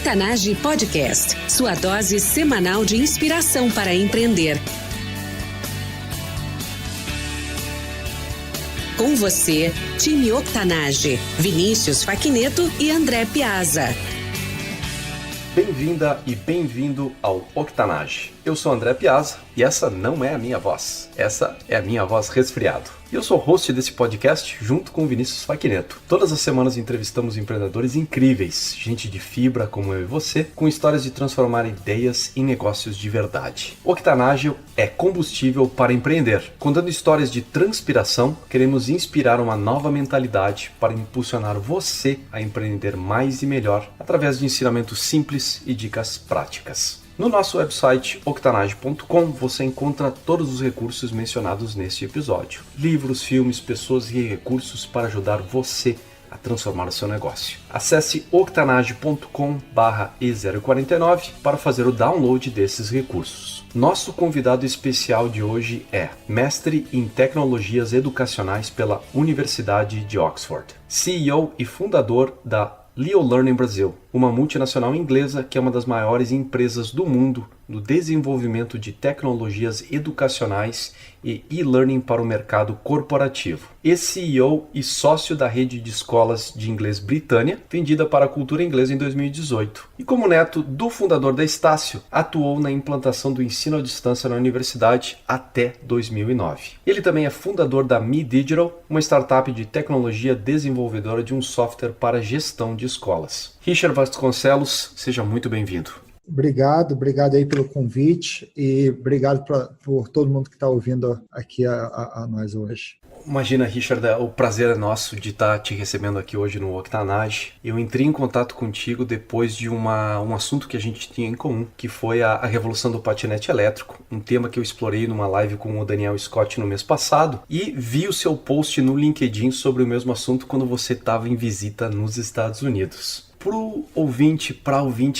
Octanage Podcast, sua dose semanal de inspiração para empreender. Com você, time Octanage, Vinícius Faquineto e André Piazza. Bem-vinda e bem-vindo ao Octanage. Eu sou André Piazza e essa não é a minha voz, essa é a minha voz resfriado. E eu sou o host desse podcast junto com o Vinícius Faquineto. Todas as semanas entrevistamos empreendedores incríveis, gente de fibra como eu e você, com histórias de transformar ideias em negócios de verdade. O Octanage é combustível para empreender. Contando histórias de transpiração, queremos inspirar uma nova mentalidade para impulsionar você a empreender mais e melhor através de ensinamentos simples e dicas práticas. No nosso website octanage.com você encontra todos os recursos mencionados neste episódio. Livros, filmes, pessoas e recursos para ajudar você a transformar o seu negócio. Acesse octanage.com/e049 para fazer o download desses recursos. Nosso convidado especial de hoje é mestre em tecnologias educacionais pela Universidade de Oxford, CEO e fundador da Leo Learning Brasil, uma multinacional inglesa que é uma das maiores empresas do mundo no desenvolvimento de tecnologias educacionais e e-learning para o mercado corporativo. CEO e sócio da rede de escolas de inglês Britânia, vendida para a cultura inglesa em 2018. E como neto do fundador da Estácio, atuou na implantação do ensino à distância na universidade até 2009. Ele também é fundador da Me Digital, uma startup de tecnologia desenvolvedora de um software para gestão de escolas. Richard Vasconcelos, seja muito bem-vindo. Obrigado aí pelo convite e obrigado por todo mundo que está ouvindo aqui a nós hoje. Imagina, Richard, o prazer é nosso de estar te recebendo aqui hoje no Octanage. Eu entrei em contato contigo depois de um assunto que a gente tinha em comum, que foi a revolução do patinete elétrico, um tema que eu explorei numa live com o Daniel Scott no mês passado, e vi o seu post no LinkedIn sobre o mesmo assunto quando você estava em visita nos Estados Unidos. Para o ouvinte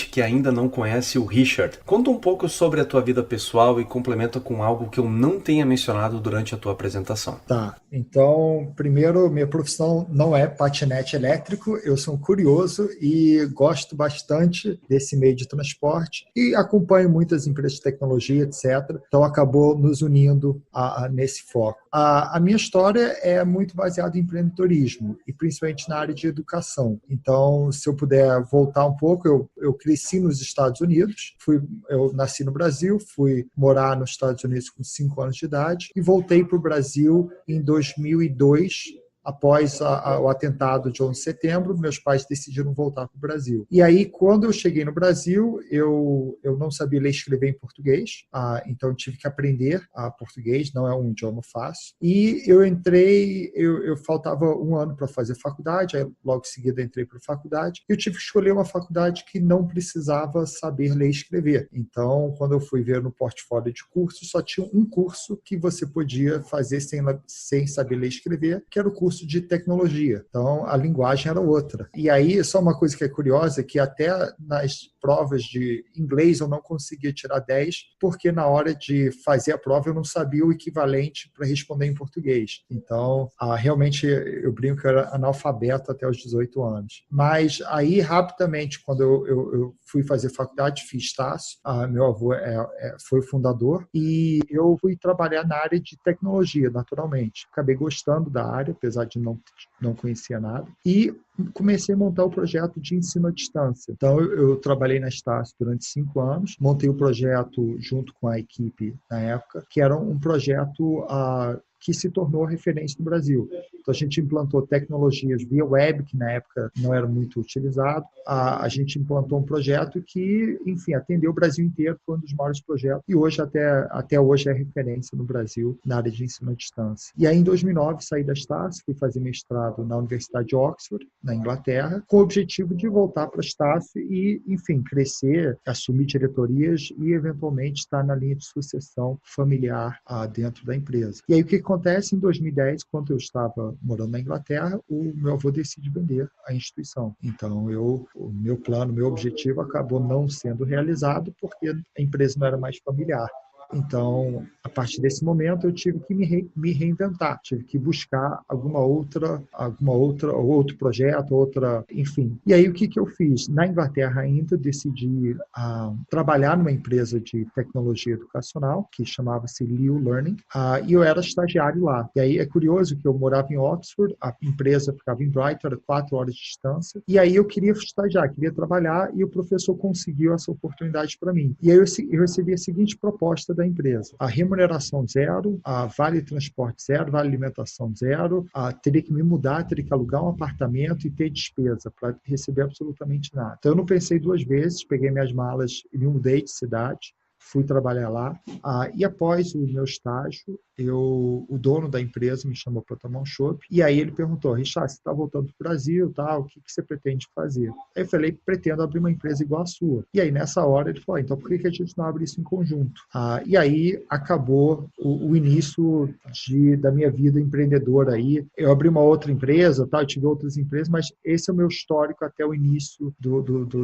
que ainda não conhece o Richard, conta um pouco sobre a tua vida pessoal e complementa com algo que eu não tenha mencionado durante a tua apresentação. Tá, então, primeiro, minha profissão não é patinete elétrico, eu sou um curioso e gosto bastante desse meio de transporte e acompanho muitas empresas de tecnologia, etc. Então, acabou nos unindo nesse foco. A minha história é muito baseada em empreendedorismo e principalmente na área de educação. Então, se eu puder voltar um pouco, eu cresci nos Estados Unidos, eu nasci no Brasil, fui morar nos Estados Unidos com 5 anos de idade e voltei para o Brasil em 2002, após o atentado de 11 de setembro, meus pais decidiram voltar para o Brasil. E aí, quando eu cheguei no Brasil, eu não sabia ler e escrever em português, então eu tive que aprender português, não é um idioma fácil. E eu entrei, eu faltava um ano para fazer faculdade, aí logo em seguida entrei para a faculdade, e eu tive que escolher uma faculdade que não precisava saber ler e escrever. Então, quando eu fui ver no portfólio de cursos, só tinha um curso que você podia fazer sem saber ler e escrever, que era o curso de tecnologia. Então, a linguagem era outra. E aí, só uma coisa que é curiosa, que até nas provas de inglês eu não conseguia tirar 10, porque na hora de fazer a prova eu não sabia o equivalente para responder em português. Então, realmente, eu brinco que eu era analfabeto até os 18 anos. Mas aí, rapidamente, quando eu fui fazer faculdade, fiz Estácio, meu avô foi o fundador, e eu fui trabalhar na área de tecnologia, naturalmente. Acabei gostando da área, apesar de não conhecer nada, e comecei a montar o projeto de ensino à distância. Então, eu trabalhei na Estácio durante 5 anos, montei o projeto junto com a equipe na época, que era um projeto que se tornou referência no Brasil. Então, a gente implantou tecnologias via web, que na época não era muito utilizado. A gente implantou um projeto que, enfim, atendeu o Brasil inteiro, foi um dos maiores projetos, e hoje, até hoje, é referência no Brasil na área de ensino à distância. E aí, em 2009, saí da Estácio, fui fazer mestrado na Universidade de Oxford, na Inglaterra, com o objetivo de voltar para a Estácio e, enfim, crescer, assumir diretorias e, eventualmente, estar na linha de sucessão familiar dentro da empresa. E aí, o que acontece? Em 2010, quando eu estava morando na Inglaterra, o meu avô decide vender a instituição. Então, o meu plano, o meu objetivo acabou não sendo realizado porque a empresa não era mais familiar. Então, a partir desse momento, eu tive que me reinventar, tive que buscar outro projeto, enfim. E aí, o que eu fiz? Na Inglaterra ainda, decidi trabalhar numa empresa de tecnologia educacional, que chamava-se Leo Learning, e eu era estagiário lá. E aí, é curioso que eu morava em Oxford, a empresa ficava em Brighton, era 4 horas de distância, e aí eu queria estagiar, queria trabalhar, e o professor conseguiu essa oportunidade para mim. E aí eu recebi a seguinte proposta da empresa: a remuneração zero, a vale transporte zero, vale alimentação zero, teria que me mudar, teria que alugar um apartamento e ter despesa para receber absolutamente nada. Então eu não pensei 2 vezes, peguei minhas malas e me mudei de cidade, fui trabalhar lá, e após o meu estágio, o dono da empresa me chamou para tomar um chopp, e aí ele perguntou: Richard, você está voltando para o Brasil, tá? O que você pretende fazer? Aí eu falei: pretendo abrir uma empresa igual a sua. E aí nessa hora ele falou: então por que a gente não abre isso em conjunto? E aí acabou o início da minha vida empreendedora aí. Eu abri uma outra empresa, tá? Eu tive outras empresas, mas esse é o meu histórico até o início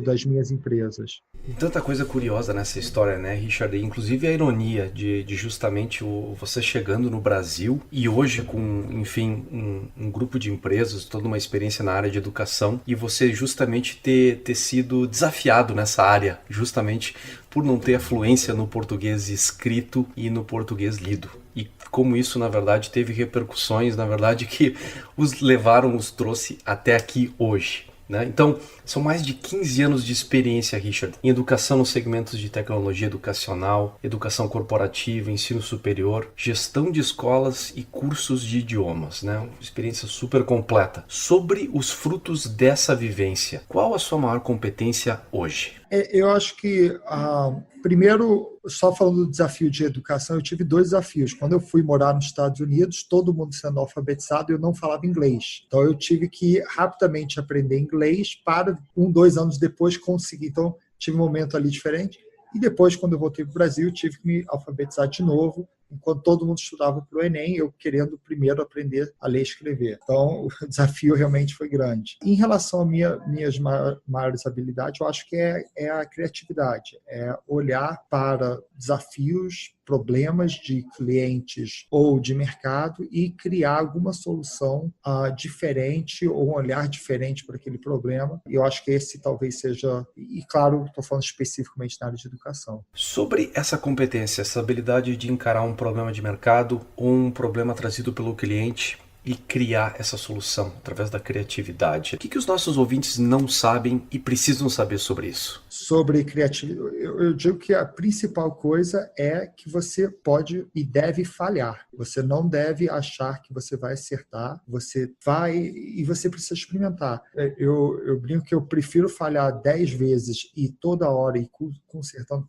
das minhas empresas. Tanta coisa curiosa nessa história, né, Richard? Inclusive a ironia de justamente você chegando no Brasil e hoje com, enfim, um grupo de empresas, toda uma experiência na área de educação, e você justamente ter sido desafiado nessa área, justamente por não ter a fluência no português escrito e no português lido. E como isso, na verdade, teve repercussões, na verdade, que os trouxe até aqui hoje. Né? Então, são mais de 15 anos de experiência, Richard, em educação nos segmentos de tecnologia educacional, educação corporativa, ensino superior, gestão de escolas e cursos de idiomas, né? Uma experiência super completa. Sobre os frutos dessa vivência, qual a sua maior competência hoje? Eu acho que, primeiro, só falando do desafio de educação, eu tive 2 desafios. Quando eu fui morar nos Estados Unidos, todo mundo sendo alfabetizado, eu não falava inglês. Então, eu tive que rapidamente aprender inglês para 2 anos depois conseguir. Então, tive um momento ali diferente. E depois, quando eu voltei para o Brasil, tive que me alfabetizar de novo, enquanto todo mundo estudava para o Enem, eu querendo primeiro aprender a ler e escrever. Então, o desafio realmente foi grande. Em relação às minhas maiores habilidades, eu acho que é a criatividade, é olhar para desafios, problemas de clientes ou de mercado e criar alguma solução diferente ou um olhar diferente para aquele problema. E eu acho que esse talvez seja, e claro, estou falando especificamente na área de educação. Sobre essa competência, essa habilidade de encarar um problema de mercado ou um problema trazido pelo cliente e criar essa solução através da criatividade. O que os nossos ouvintes não sabem e precisam saber sobre isso? Sobre criatividade, eu digo que a principal coisa é que você pode e deve falhar. Você não deve achar que você vai acertar, você vai e você precisa experimentar. Eu brinco que eu prefiro falhar 10 vezes e toda hora ir consertando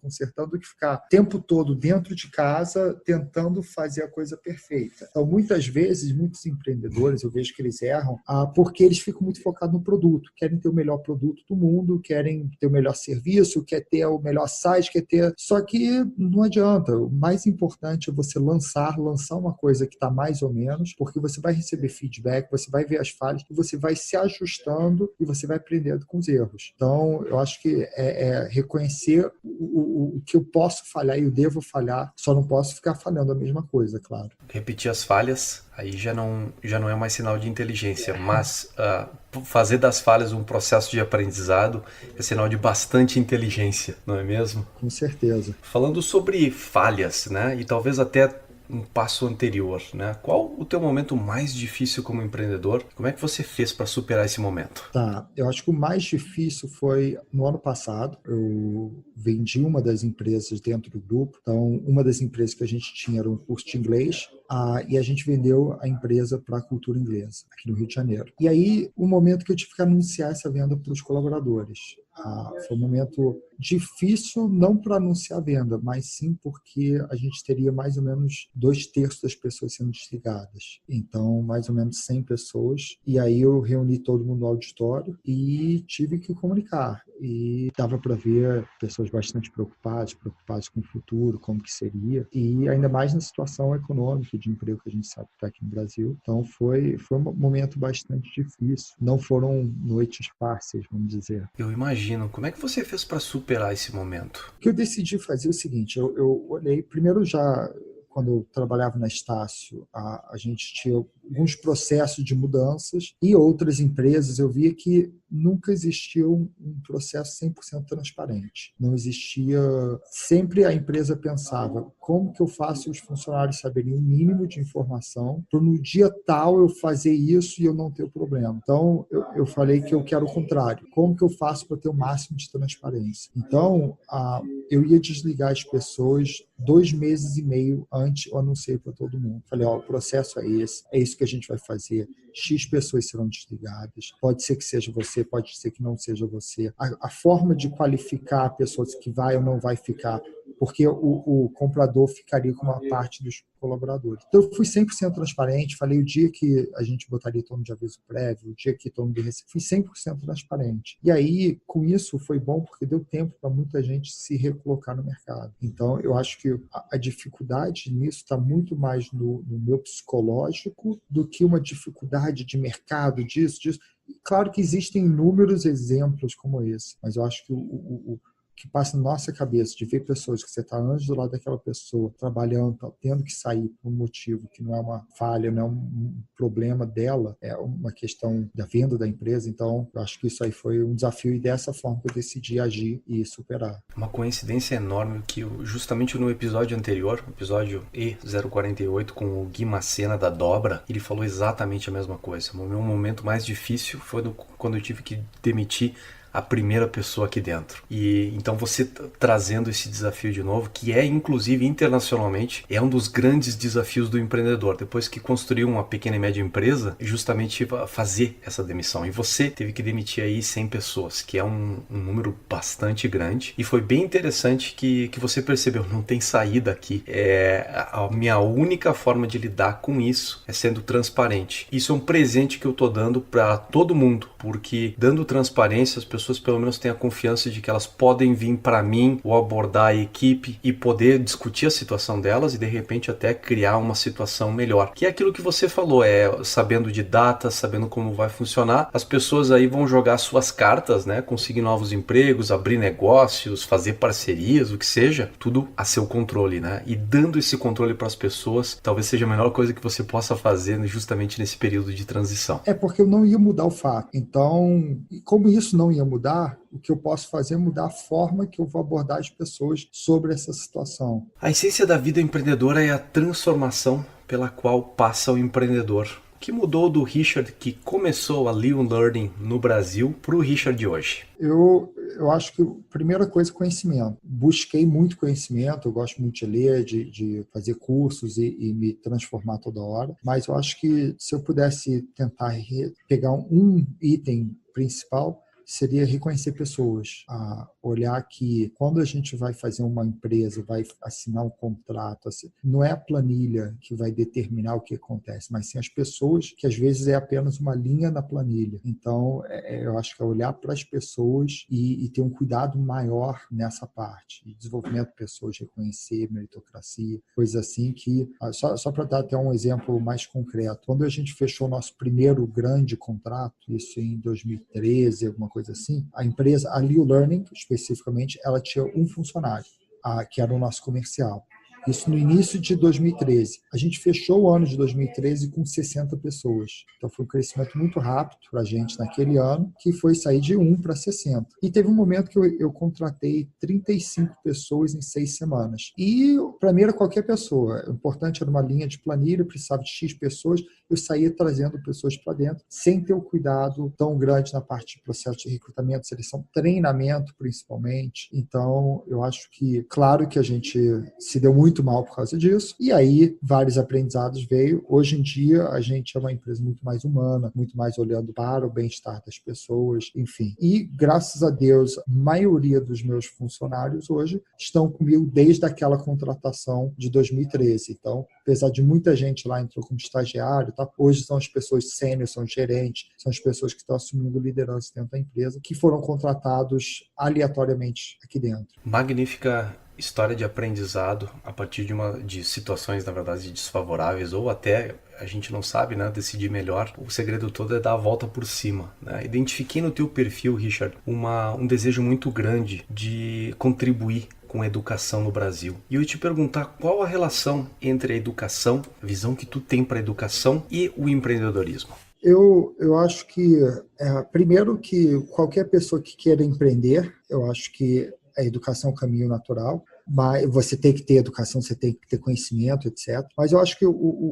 do que ficar o tempo todo dentro de casa tentando fazer a coisa perfeita. Então, muitas vezes, muitos empreendedores, eu vejo que eles erram porque eles ficam muito focados no produto, querem ter o melhor produto do mundo, querem ter o melhor serviço, quer ter o melhor site, Só que não adianta. O mais importante é você lançar uma coisa que está mais ou menos, porque você vai receber feedback, você vai ver as falhas, e você vai se ajustando e você vai aprendendo com os erros. Então, eu acho que é reconhecer o que eu posso falhar e eu devo falhar, só não posso ficar falhando a mesma coisa, claro. Repetir as falhas, aí já não é mais sinal de inteligência, mas fazer das falhas um processo de aprendizado é sinal de bastante inteligência, não é mesmo? Com certeza. Falando sobre falhas, né, e talvez até um passo anterior, né? Qual o teu momento mais difícil como empreendedor? Como é que você fez para superar esse momento? Tá, eu acho que o mais difícil foi no ano passado. Eu vendi uma das empresas dentro do grupo. Então, uma das empresas que a gente tinha era um curso de inglês, e a gente vendeu a empresa para a cultura inglesa, aqui no Rio de Janeiro. E aí, o momento que eu tive que anunciar essa venda para os colaboradores. Foi um momento difícil, não para anunciar a venda, mas sim porque a gente teria mais ou menos 2/3 das pessoas sendo desligadas. Então, mais ou menos 100 pessoas. E aí eu reuni todo mundo no auditório e tive que comunicar. e dava para ver pessoas bastante preocupadas com o futuro, como que seria, e ainda mais na situação econômica de emprego que a gente sabe que está aqui no Brasil. Então foi um momento bastante difícil. Não foram noites fáceis, vamos dizer. Eu imagino. Como é que você fez para superar esse momento? O que eu decidi fazer é o seguinte, eu olhei, primeiro já quando eu trabalhava na Estácio, a gente tinha alguns processos de mudanças e outras empresas eu via que nunca existia um processo 100% transparente. Não existia... Sempre a empresa pensava como que eu faço os funcionários saberem o mínimo de informação para no dia tal eu fazer isso e eu não ter o problema. Então, eu falei que eu quero o contrário. Como que eu faço para ter o máximo de transparência? Então, eu ia desligar as pessoas 2 meses e meio antes, eu anunciei para todo mundo. Falei, o processo é isso que a gente vai fazer. X pessoas serão desligadas. Pode ser que seja você, pode ser que não seja você. A forma de qualificar a pessoa que vai ou não vai ficar, porque o comprador ficaria com uma parte dos colaboradores. Então, eu fui 100% transparente, falei o dia que a gente botaria todo mundo de aviso prévio, o dia que todo mundo ia receber, fui 100% transparente. E aí, com isso, foi bom porque deu tempo para muita gente se recolocar no mercado. Então, eu acho que a dificuldade nisso está muito mais no meu psicológico do que uma dificuldade de mercado, disso. Claro que existem inúmeros exemplos como esse, mas eu acho que o que passa na nossa cabeça de ver pessoas que você está anos do lado daquela pessoa, trabalhando, tendo que sair por um motivo que não é uma falha, não é um problema dela, é uma questão da venda da empresa. Então, eu acho que isso aí foi um desafio e dessa forma que eu decidi agir e superar. Uma coincidência enorme que justamente no episódio anterior, episódio E048, com o Gui Macena da Dobra, ele falou exatamente a mesma coisa. O meu momento mais difícil foi quando eu tive que demitir a primeira pessoa aqui dentro. E então você trazendo esse desafio de novo, que é inclusive internacionalmente, é um dos grandes desafios do empreendedor. Depois que construiu uma pequena e média empresa, justamente fazer essa demissão. E você teve que demitir aí 100 pessoas, que é um número bastante grande. E foi bem interessante que você percebeu, não tem saída aqui. A minha única forma de lidar com isso é sendo transparente. Isso é um presente que eu tô dando para todo mundo, porque dando transparência, as pessoas pelo menos têm a confiança de que elas podem vir para mim ou abordar a equipe e poder discutir a situação delas e de repente até criar uma situação melhor. Que é aquilo que você falou, sabendo de datas, sabendo como vai funcionar, as pessoas aí vão jogar suas cartas, né? Conseguir novos empregos, abrir negócios, fazer parcerias, o que seja, tudo a seu controle, né? E dando esse controle para as pessoas, talvez seja a melhor coisa que você possa fazer justamente nesse período de transição. É porque eu não ia mudar o fato. Então, como isso não ia mudar, o que eu posso fazer é mudar a forma que eu vou abordar as pessoas sobre essa situação. A essência da vida empreendedora é a transformação pela qual passa o empreendedor. O que mudou do Richard que começou a Liu Learning no Brasil para o Richard de hoje? Eu acho que a primeira coisa é conhecimento. Busquei muito conhecimento, eu gosto muito de ler, de fazer cursos e me transformar toda hora, mas eu acho que se eu pudesse tentar pegar um item principal, seria reconhecer pessoas, olhar que quando a gente vai fazer uma empresa, vai assinar um contrato, não é a planilha que vai determinar o que acontece, mas sim as pessoas, que às vezes é apenas uma linha na planilha. Então, eu acho que é olhar para as pessoas e ter um cuidado maior nessa parte. Desenvolvimento de pessoas, reconhecer meritocracia, coisas assim que... Só para dar até um exemplo mais concreto, quando a gente fechou o nosso primeiro grande contrato, isso em 2013, alguma coisa assim, a empresa, a Liu Learning, especificamente, ela tinha um funcionário, que era o nosso comercial. Isso no início de 2013. A gente fechou o ano de 2013 com 60 pessoas. Então foi um crescimento muito rápido para a gente naquele ano, que foi sair de 1 para 60. E teve um momento que eu contratei 35 pessoas em 6 semanas. E para mim era qualquer pessoa. O importante era uma linha de planilha, precisava de X pessoas. Eu saía trazendo pessoas para dentro, sem ter o cuidado tão grande na parte de processo de recrutamento, seleção, treinamento principalmente. Então eu acho que, claro que a gente se deu muito muito mal por causa disso. E aí, vários aprendizados veio. Hoje em dia, a gente é uma empresa muito mais humana, muito mais olhando para o bem-estar das pessoas, enfim. E, graças a Deus, a maioria dos meus funcionários hoje estão comigo desde aquela contratação de 2013. Então, apesar de muita gente lá entrou como estagiário, tá? Hoje são as pessoas sêniores, são gerentes, são as pessoas que estão assumindo liderança dentro da empresa, que foram contratados aleatoriamente aqui dentro. Magnífica história de aprendizado a partir de situações, na verdade, desfavoráveis, ou até, a gente não sabe, né, decidir melhor. O segredo todo é dar a volta por cima, né? Identifiquei no teu perfil, Richard, um desejo muito grande de contribuir com a educação no Brasil. E eu ia te perguntar qual a relação entre a educação, a visão que tu tem para a educação e o empreendedorismo. Eu acho que, primeiro, que qualquer pessoa que queira empreender, eu acho que a educação é um caminho natural, mas você tem que ter educação, você tem que ter conhecimento, etc. Mas eu acho que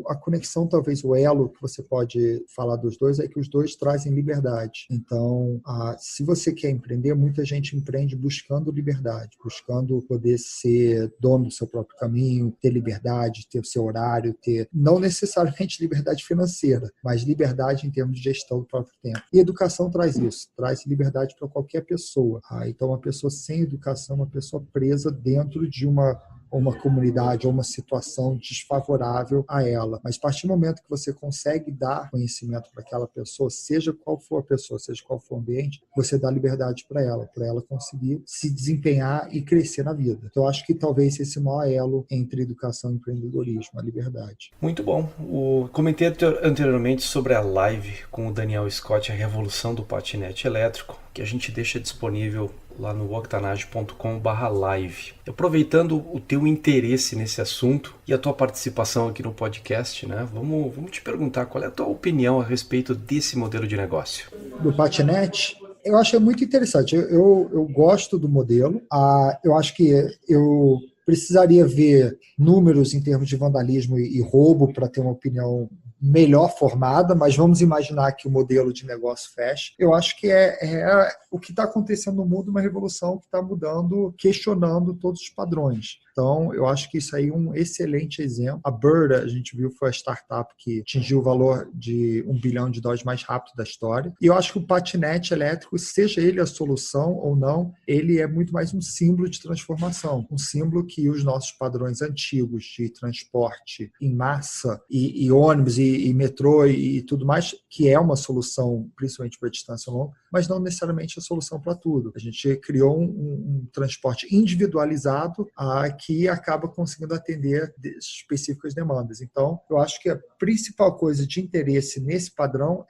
a conexão, talvez o elo que você pode falar dos dois, é que os dois trazem liberdade. Então, se você quer empreender, muita gente empreende buscando liberdade, buscando poder ser dono do seu próprio caminho, ter liberdade, ter o seu horário, ter não necessariamente liberdade financeira, mas liberdade em termos de gestão do próprio tempo. E educação traz isso, traz liberdade para qualquer pessoa. Então, uma pessoa sem educação é uma pessoa presa dentro de uma comunidade ou uma situação desfavorável a ela. Mas a partir do momento que você consegue dar conhecimento para aquela pessoa, seja qual for a pessoa, seja qual for o ambiente, você dá liberdade para ela conseguir se desempenhar e crescer na vida. Então, eu acho que talvez esse maior elo entre educação e empreendedorismo, a liberdade. Muito bom. Comentei anteriormente sobre a live com o Daniel Scott, a revolução do patinete elétrico, que a gente deixa disponível lá no octanage.com/live. Aproveitando o teu interesse nesse assunto e a tua participação aqui no podcast, né? Vamos te perguntar qual é a tua opinião a respeito desse modelo de negócio. Do patinete, eu acho muito interessante. Eu gosto do modelo. Eu acho que eu precisaria ver números em termos de vandalismo e roubo para ter uma opinião melhor formada, mas vamos imaginar que o modelo de negócio feche. Eu acho que o que está acontecendo no mundo, uma revolução que está mudando, questionando todos os padrões. Então, eu acho que isso aí é um excelente exemplo. A Bird, a gente viu, foi a startup que atingiu o valor de $1 bilhão mais rápido da história. E eu acho que o patinete elétrico, seja ele a solução ou não, ele é muito mais um símbolo de transformação. Um símbolo que os nossos padrões antigos de transporte em massa e ônibus e metrô e tudo mais, que é uma solução principalmente para distância longa, mas não necessariamente a solução para tudo. A gente criou um transporte individualizado que acaba conseguindo atender específicas demandas. Então, eu acho que a principal coisa de interesse nesse padrão,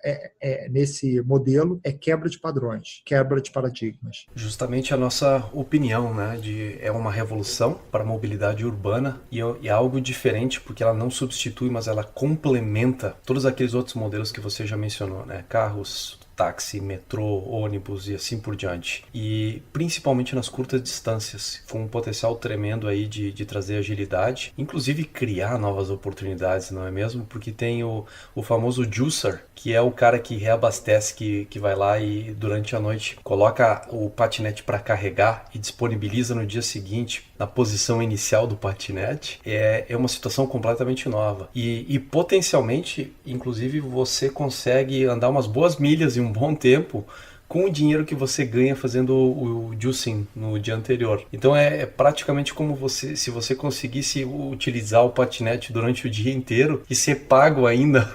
nesse modelo, é quebra de padrões, quebra de paradigmas. Justamente a nossa opinião, né, é uma revolução para a mobilidade urbana e é algo diferente porque ela não substitui, mas ela complementa todos aqueles outros modelos que você já mencionou, né? Carros, táxi, metrô, ônibus e assim por diante. E principalmente nas curtas distâncias, com um potencial tremendo aí de trazer agilidade, inclusive criar novas oportunidades, não é mesmo? Porque tem o famoso juicer, que é o cara que reabastece, que vai lá e durante a noite coloca o patinete para carregar e disponibiliza no dia seguinte na posição inicial do patinete. É uma situação completamente nova. E potencialmente, inclusive, você consegue andar umas boas milhas em um bom tempo com o dinheiro que você ganha fazendo o juicing no dia anterior. Então é praticamente como se você conseguisse utilizar o patinete durante o dia inteiro e ser pago ainda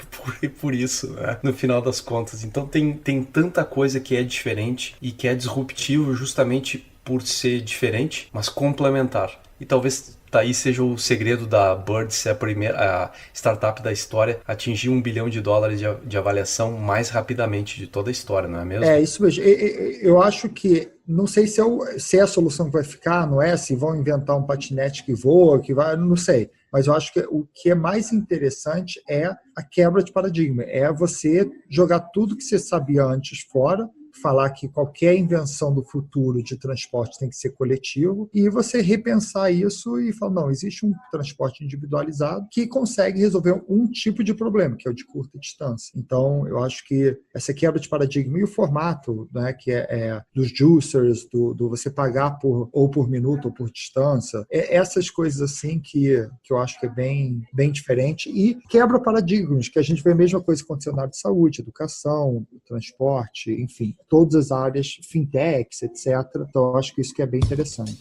por isso, né? No final das contas. Então tem tanta coisa que é diferente e que é disruptivo justamente por ser diferente, mas complementar. E talvez daí seja o segredo da Bird ser a startup da história a atingir $1 bilhão de avaliação mais rapidamente de toda a história, não é mesmo? É isso mesmo. Eu acho que, não sei se é a solução que vai ficar, não é? Se vão inventar um patinete que voa, que vai, não sei. Mas eu acho que o que é mais interessante é a quebra de paradigma. É você jogar tudo que você sabia antes fora falar que qualquer invenção do futuro de transporte tem que ser coletivo, e você repensar isso e falar, não, existe um transporte individualizado que consegue resolver um tipo de problema, que é o de curta distância. Então, eu acho que essa quebra de paradigma e o formato, né, que é dos juicers, do você pagar ou por minuto ou por distância, essas coisas assim que eu acho que é bem diferente e quebra paradigmas, que a gente vê a mesma coisa acontecendo na área de saúde, educação, transporte, enfim, todas as áreas, fintechs, etc. Então, eu acho que isso que é bem interessante.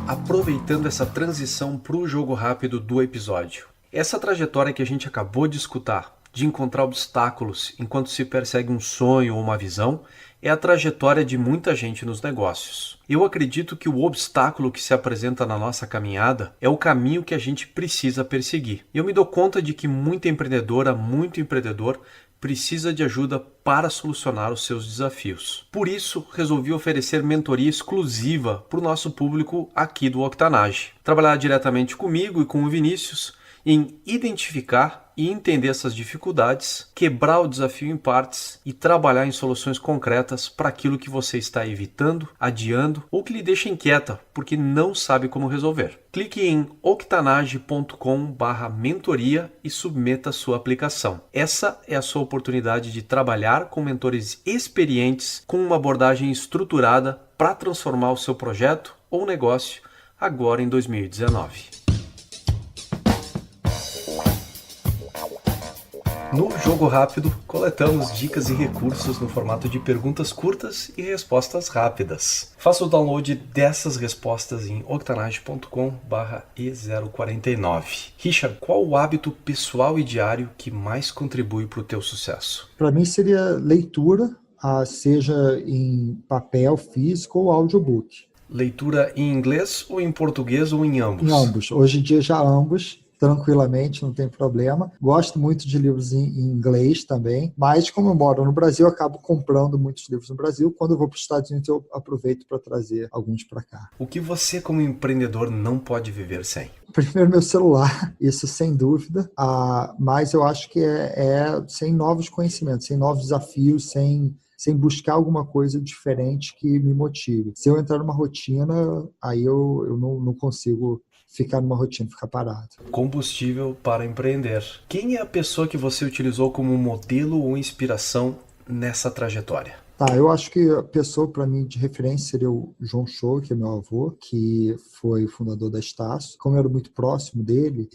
Aproveitando essa transição para o jogo rápido do episódio. Essa trajetória que a gente acabou de escutar, de encontrar obstáculos enquanto se persegue um sonho ou uma visão, é a trajetória de muita gente nos negócios. Eu acredito que o obstáculo que se apresenta na nossa caminhada é o caminho que a gente precisa perseguir. E eu me dou conta de que muita empreendedora, muito empreendedor, precisa de ajuda para solucionar os seus desafios. Por isso, resolvi oferecer mentoria exclusiva para o nosso público aqui do Octanage. Trabalhar diretamente comigo e com o Vinícius em identificar e entender essas dificuldades, quebrar o desafio em partes e trabalhar em soluções concretas para aquilo que você está evitando, adiando ou que lhe deixa inquieta porque não sabe como resolver. Clique em octanage.com/mentoria e submeta sua aplicação. Essa é a sua oportunidade de trabalhar com mentores experientes com uma abordagem estruturada para transformar o seu projeto ou negócio agora em 2019. No Jogo Rápido, coletamos dicas e recursos no formato de perguntas curtas e respostas rápidas. Faça o download dessas respostas em octanage.com/e049. Richard, qual o hábito pessoal e diário que mais contribui para o teu sucesso? Para mim seria leitura, seja em papel, físico ou audiobook. Leitura em inglês ou em português ou em ambos? Em ambos. Hoje em dia já ambos. Tranquilamente, não tem problema. Gosto muito de livros em inglês também, mas como eu moro no Brasil, eu acabo comprando muitos livros no Brasil. Quando eu vou para os Estados Unidos, eu aproveito para trazer alguns para cá. O que você, como empreendedor, não pode viver sem? Primeiro, meu celular, isso sem dúvida, mas eu acho que é sem novos conhecimentos, sem novos desafios, sem buscar alguma coisa diferente que me motive. Se eu entrar numa rotina, aí eu não consigo ficar numa rotina, ficar parado. Combustível para empreender. Quem é a pessoa que você utilizou como modelo ou inspiração nessa trajetória? Eu acho que a pessoa, para mim, de referência seria o João Show, que é meu avô, que foi o fundador da Estácio. Como eu era muito próximo dele,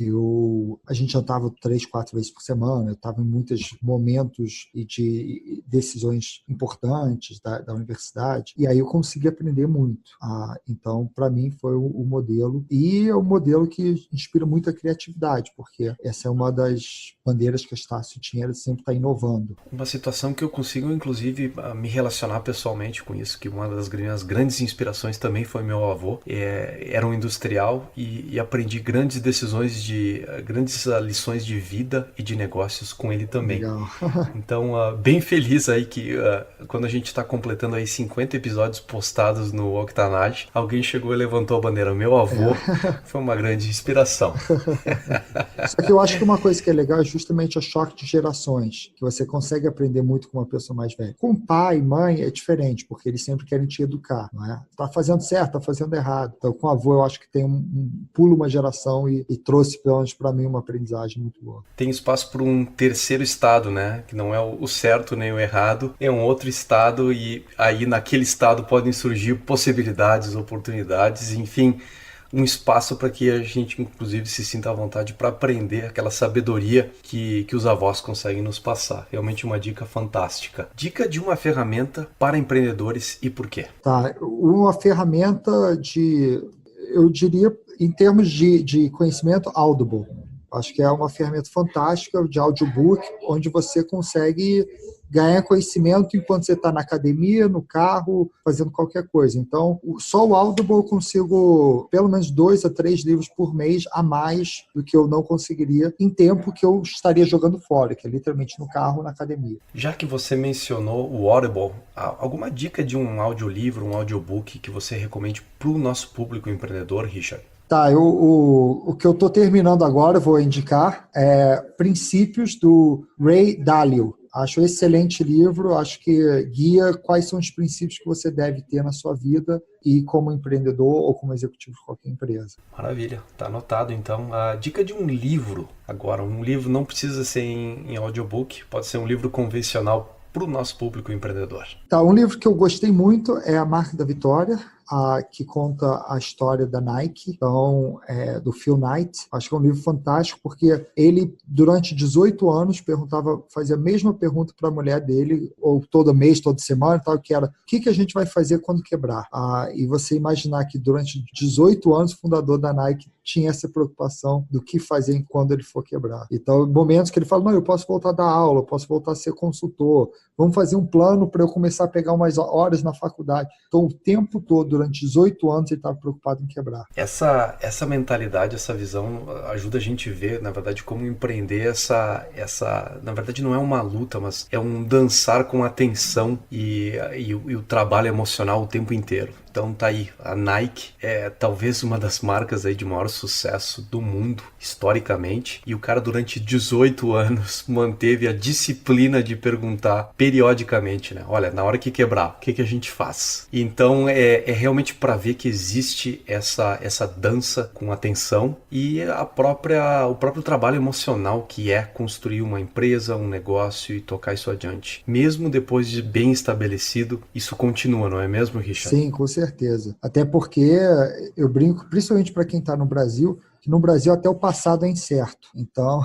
a gente jantava 3, 4 vezes por semana, eu estava em muitos momentos e de decisões importantes da universidade, e aí eu consegui aprender muito. Então, para mim, foi o modelo, e é um modelo que inspira muita criatividade, porque essa é uma das bandeiras que a Estácio tinha, era sempre estar inovando. Uma situação que eu consigo, inclusive, me relacionar pessoalmente com isso, que uma das minhas grandes inspirações também foi meu avô. Era um industrial e aprendi grandes lições de vida e de negócios com ele também. Legal. Então, bem feliz aí que quando a gente está completando aí 50 episódios postados no Octanage, alguém chegou e levantou a bandeira. Meu avô foi uma grande inspiração. Só que eu acho que uma coisa que é legal é justamente o choque de gerações, que você consegue aprender muito com uma pessoa mais velha. Com pai, mãe é diferente, porque eles sempre querem te educar, não é? Tá fazendo certo, tá fazendo errado. Então, com o avô, eu acho que tem pulo uma geração e trouxe, pelo menos para mim, uma aprendizagem muito boa. Tem espaço para um terceiro estado, né? Que não é o certo nem o errado, é um outro estado e aí naquele estado podem surgir possibilidades, oportunidades, enfim, um espaço para que a gente, inclusive, se sinta à vontade para aprender aquela sabedoria que os avós conseguem nos passar. Realmente uma dica fantástica. Dica de uma ferramenta para empreendedores e por quê? Uma ferramenta eu diria, em termos de conhecimento, Audible. Acho que é uma ferramenta fantástica de audiobook, onde você consegue ganhar conhecimento enquanto você está na academia, no carro, fazendo qualquer coisa. Então, só o Audible eu consigo pelo menos 2 a 3 livros por mês a mais do que eu não conseguiria em tempo que eu estaria jogando fora, que é literalmente no carro, na academia. Já que você mencionou o Audible, alguma dica de um audiolivro, um audiobook que você recomende para o nosso público empreendedor, Richard? Tá, o que eu estou terminando agora, eu vou indicar, é Princípios, do Ray Dalio. Acho um excelente livro, acho que guia quais são os princípios que você deve ter na sua vida e como empreendedor ou como executivo de qualquer empresa. Maravilha, tá anotado então. A dica de um livro agora, um livro não precisa ser em audiobook, pode ser um livro convencional para o nosso público empreendedor. Tá, um livro que eu gostei muito é A Marca da Vitória, que conta a história da Nike, então, do Phil Knight. Acho que é um livro fantástico, porque ele, durante 18 anos, fazia a mesma pergunta para a mulher dele, ou todo mês, toda semana, tal, que era: o que a gente vai fazer quando quebrar? E você imaginar que durante 18 anos o fundador da Nike tinha essa preocupação do que fazer quando ele for quebrar. Então, momentos que ele fala: não, eu posso voltar a dar aula, eu posso voltar a ser consultor, vamos fazer um plano para eu começar a pegar umas horas na faculdade. Então, o tempo todo, durante 18 anos, ele estava preocupado em quebrar. Essa mentalidade, essa visão ajuda a gente a ver, na verdade, como empreender na verdade não é uma luta, mas é um dançar com atenção e o trabalho emocional o tempo inteiro. Então tá aí, a Nike é talvez uma das marcas aí de maior sucesso do mundo, historicamente, e o cara durante 18 anos manteve a disciplina de perguntar periodicamente, né? Olha, na hora que quebrar, o que a gente faz? Então é realmente para ver que existe essa dança com atenção e o próprio trabalho emocional que é construir uma empresa, um negócio e tocar isso adiante. Mesmo depois de bem estabelecido, isso continua, não é mesmo, Richard? Sim, com certeza. Até porque eu brinco, principalmente para quem está no Brasil, que no Brasil até o passado é incerto. Então,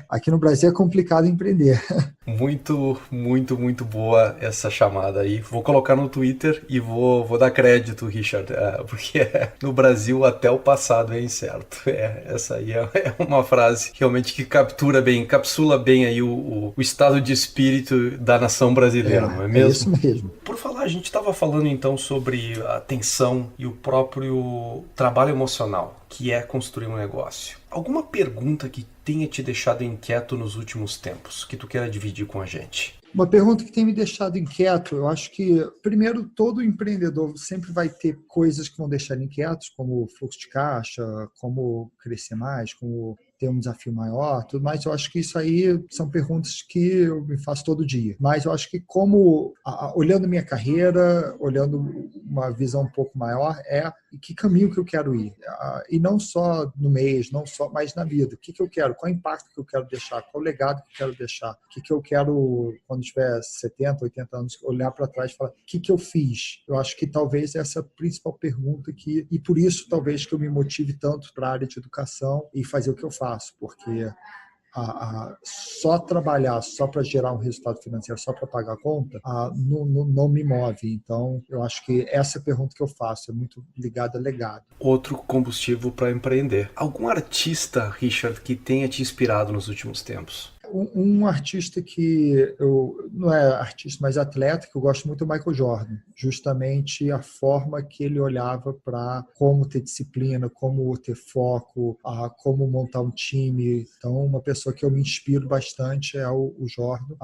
aqui no Brasil é complicado empreender. Muito, muito, muito boa essa chamada aí. Vou colocar no Twitter e vou dar crédito, Richard, porque no Brasil até o passado é incerto. Essa aí é uma frase realmente que capsula bem aí o estado de espírito da nação brasileira, não é mesmo? É isso mesmo. Por falar, a gente estava falando então sobre a atenção e o próprio trabalho emocional, que é construir um negócio. Alguma pergunta que tenha te deixado inquieto nos últimos tempos, que tu queira dividir com a gente? Uma pergunta que tem me deixado inquieto, eu acho que, primeiro, todo empreendedor sempre vai ter coisas que vão deixar ele inquietos, como fluxo de caixa, como crescer mais, como ter um desafio maior, tudo mais. Eu acho que isso aí são perguntas que eu me faço todo dia. Mas eu acho que olhando minha carreira, olhando uma visão um pouco maior, que caminho que eu quero ir. E não só no mês, mas na vida. O que eu quero? Qual é o impacto que eu quero deixar? Qual é o legado que eu quero deixar? O que eu quero, quando tiver 70, 80 anos, olhar para trás e falar: o que eu fiz? Eu acho que talvez essa é a principal pergunta e por isso talvez que eu me motive tanto para a área de educação e fazer o que eu faço, porque só trabalhar só para gerar um resultado financeiro, só para pagar a conta, não me move. Então, eu acho que essa é a pergunta que eu faço, é muito ligada a legado. Outro combustível para empreender. Algum artista, Richard, que tenha te inspirado nos últimos tempos? Um artista que não é artista, mas atleta, que eu gosto muito, é o Michael Jordan. Justamente a forma que ele olhava para como ter disciplina, como ter foco, como montar um time. Então, uma pessoa que eu me inspiro bastante é o Jordan.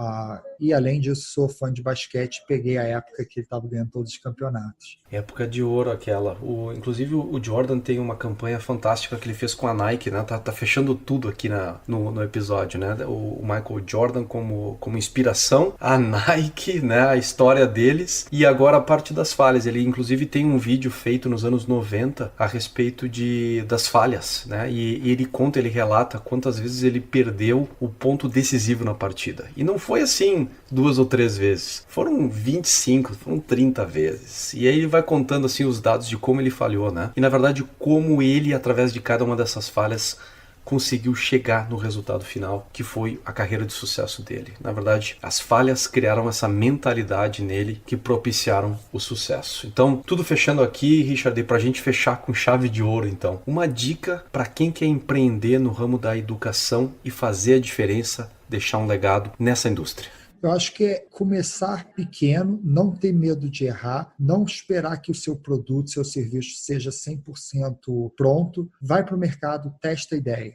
E, além disso, sou fã de basquete. Peguei a época que ele estava ganhando todos os campeonatos. Época de ouro aquela. Inclusive, o Jordan tem uma campanha fantástica que ele fez com a Nike, né? Tá fechando tudo aqui no episódio, né? O Michael Jordan como inspiração, a Nike, né? A história deles, e agora a parte das falhas. Ele, inclusive, tem um vídeo feito nos anos 90 a respeito das falhas, né? E ele relata quantas vezes ele perdeu o ponto decisivo na partida. E não foi assim 2 ou 3 vezes. Foram 25, foram 30 vezes. E aí ele vai contando assim os dados de como ele falhou, né? E na verdade como ele, através de cada uma dessas falhas, conseguiu chegar no resultado final, que foi a carreira de sucesso dele. Na verdade, as falhas criaram essa mentalidade nele que propiciaram o sucesso. Então, tudo fechando aqui, Richard, pra gente fechar com chave de ouro, então. Uma dica para quem quer empreender no ramo da educação e fazer a diferença, deixar um legado nessa indústria. Eu acho que é começar pequeno, não ter medo de errar, não esperar que o seu produto, seu serviço seja 100% pronto. Vai para o mercado, testa a ideia.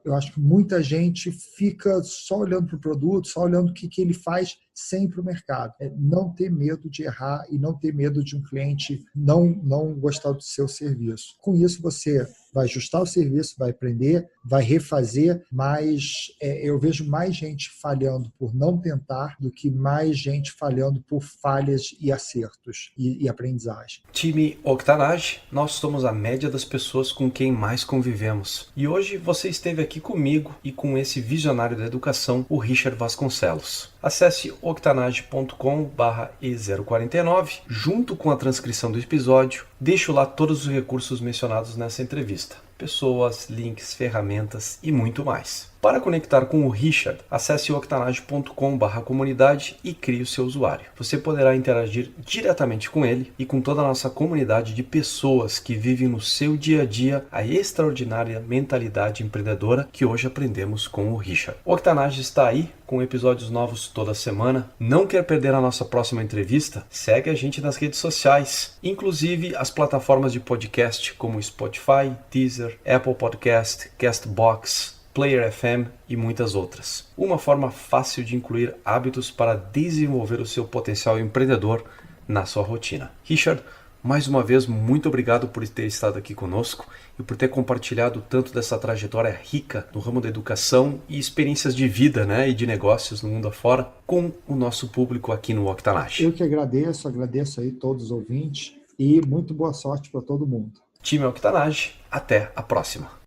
Eu acho que muita gente fica só olhando para o produto, só olhando o que ele faz sempre o mercado. Não ter medo de errar e não ter medo de um cliente não gostar do seu serviço. Com isso, você vai ajustar o serviço, vai aprender, vai refazer, mas eu vejo mais gente falhando por não tentar do que mais gente falhando por falhas e acertos e aprendizagem. Time Octanage, nós somos a média das pessoas com quem mais convivemos. E hoje você esteve aqui comigo e com esse visionário da educação, o Richard Vasconcelos. Acesse octanage.com/e049, junto com a transcrição do episódio, deixo lá todos os recursos mencionados nessa entrevista. Pessoas, links, ferramentas e muito mais. Para conectar com o Richard, acesse octanage.com/comunidade e crie o seu usuário. Você poderá interagir diretamente com ele e com toda a nossa comunidade de pessoas que vivem no seu dia a dia a extraordinária mentalidade empreendedora que hoje aprendemos com o Richard. O Octanage está aí com episódios novos toda semana. Não quer perder a nossa próxima entrevista? Segue a gente nas redes sociais, inclusive as plataformas de podcast como Spotify, Deezer, Apple Podcast, Castbox, Player FM e muitas outras. Uma forma fácil de incluir hábitos para desenvolver o seu potencial empreendedor na sua rotina. Richard, mais uma vez, muito obrigado por ter estado aqui conosco e por ter compartilhado tanto dessa trajetória rica no ramo da educação e experiências de vida, e de negócios no mundo afora com o nosso público aqui no Octanage. Eu que agradeço aí todos os ouvintes e muito boa sorte para todo mundo. Time Octanage, até a próxima.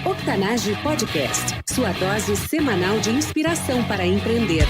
Octanage Podcast, sua dose semanal de inspiração para empreender.